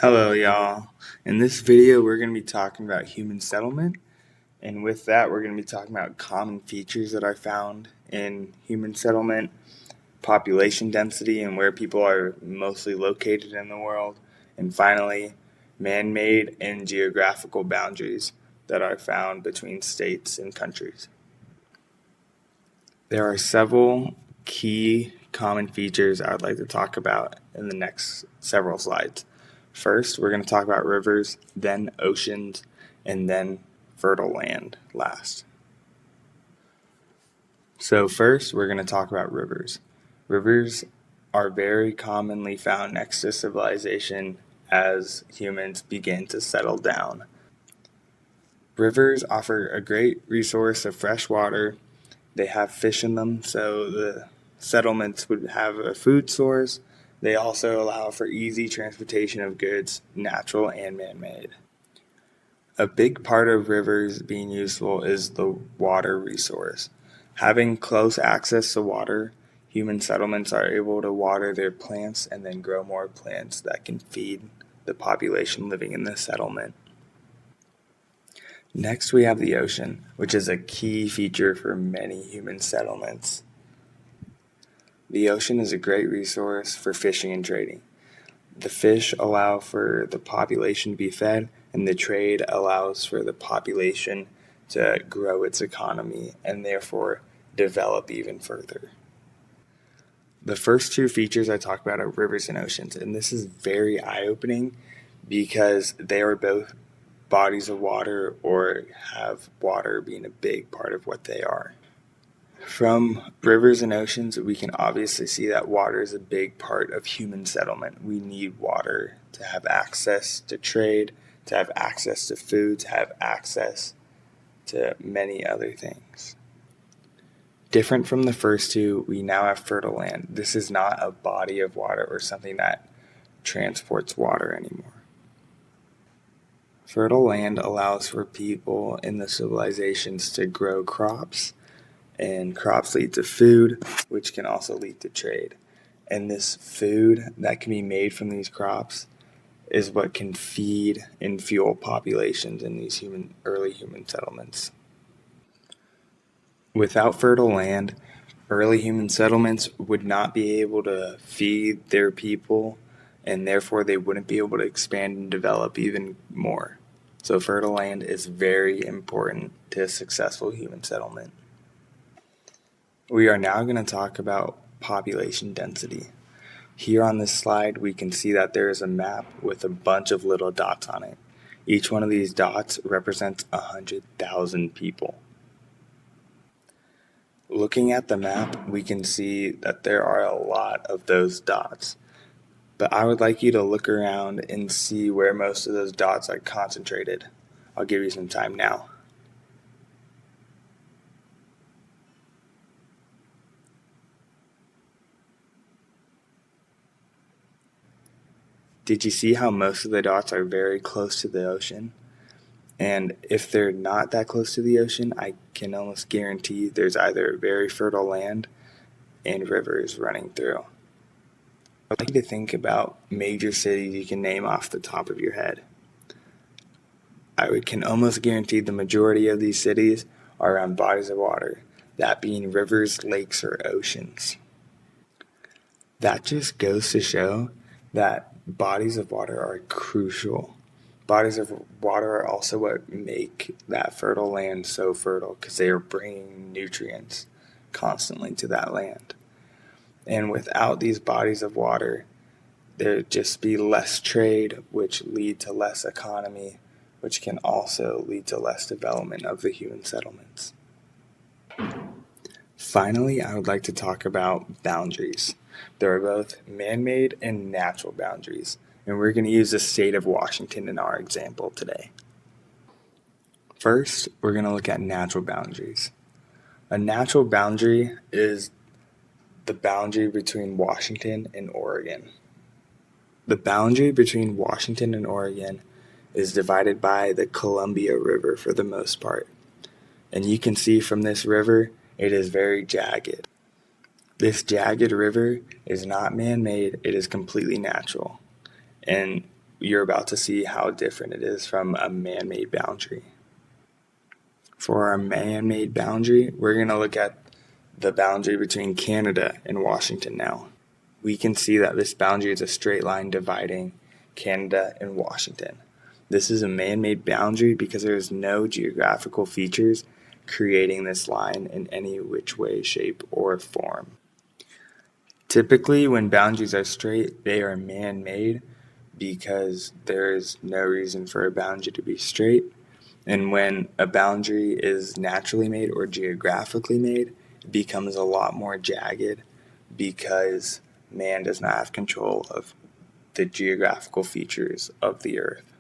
Hello, y'all. In this video, we're going to be talking about human settlement. And with that, we're going to be talking about common features that are found in human settlement, population density, and where people are mostly located in the world. And finally, man made and geographical boundaries that are found between states and countries. There are several key common features I would like to talk about in the next several slides. First, we're going to talk about rivers, then oceans, and then fertile land last. So first, we're going to talk about rivers. Rivers are very commonly found next to civilization as humans begin to settle down. Rivers offer a great resource of fresh water. They have fish in them, so the settlements would have a food source. They also allow for easy transportation of goods, natural and man-made. A big part of rivers being useful is the water resource. Having close access to water, human settlements are able to water their plants and then grow more plants that can feed the population living in the settlement. Next, we have the ocean, which is a key feature for many human settlements. The ocean is a great resource for fishing and trading. The fish allow for the population to be fed, and the trade allows for the population to grow its economy and therefore develop even further. The first two features I talk about are rivers and oceans, and this is very eye-opening because they are both bodies of water or have water being a big part of what they are. From rivers and oceans, we can obviously see that water is a big part of human settlement. We need water to have access to trade, to have access to food, to have access to many other things. Different from the first two, we now have fertile land. This is not a body of water or something that transports water anymore. Fertile land allows for people in the civilizations to grow crops, and crops lead to food, which can also lead to trade. And this food that can be made from these crops is what can feed and fuel populations in these early human settlements. Without fertile land, early human settlements would not be able to feed their people, and therefore they wouldn't be able to expand and develop even more. So fertile land is very important to a successful human settlement. We are now going to talk about population density. Here on this slide, we can see that there is a map with a bunch of little dots on it. Each one of these dots represents 100,000 people. Looking at the map, we can see that there are a lot of those dots. But I would like you to look around and see where most of those dots are concentrated. I'll give you some time now. Did you see how most of the dots are very close to the ocean? And if they're not that close to the ocean, I can almost guarantee there's either very fertile land and rivers running through. I'd like you to think about major cities you can name off the top of your head. I can almost guarantee the majority of these cities are around bodies of water, that being rivers, lakes, or oceans. That just goes to show that bodies of water are crucial. Bodies of water are also what make that fertile land so fertile because they are bringing nutrients constantly to that land. And without these bodies of water, there'd just be less trade, which lead to less economy, which can also lead to less development of the human settlements. Finally, I would like to talk about boundaries. There are both man-made and natural boundaries, and we're going to use the state of Washington in our example today. First, we're going to look at natural boundaries. A natural boundary is the boundary between Washington and Oregon. The boundary between Washington and Oregon is divided by the Columbia River for the most part. And you can see from this river, it is very jagged. This jagged river is not man-made, it is completely natural. And you're about to see how different it is from a man-made boundary. For our man-made boundary, we're going to look at the boundary between Canada and Washington now. We can see that this boundary is a straight line dividing Canada and Washington. This is a man-made boundary because there is no geographical features creating this line in any which way, shape, or form. Typically, when boundaries are straight, they are man-made because there is no reason for a boundary to be straight. And when a boundary is naturally made or geographically made, it becomes a lot more jagged because man does not have control of the geographical features of the earth.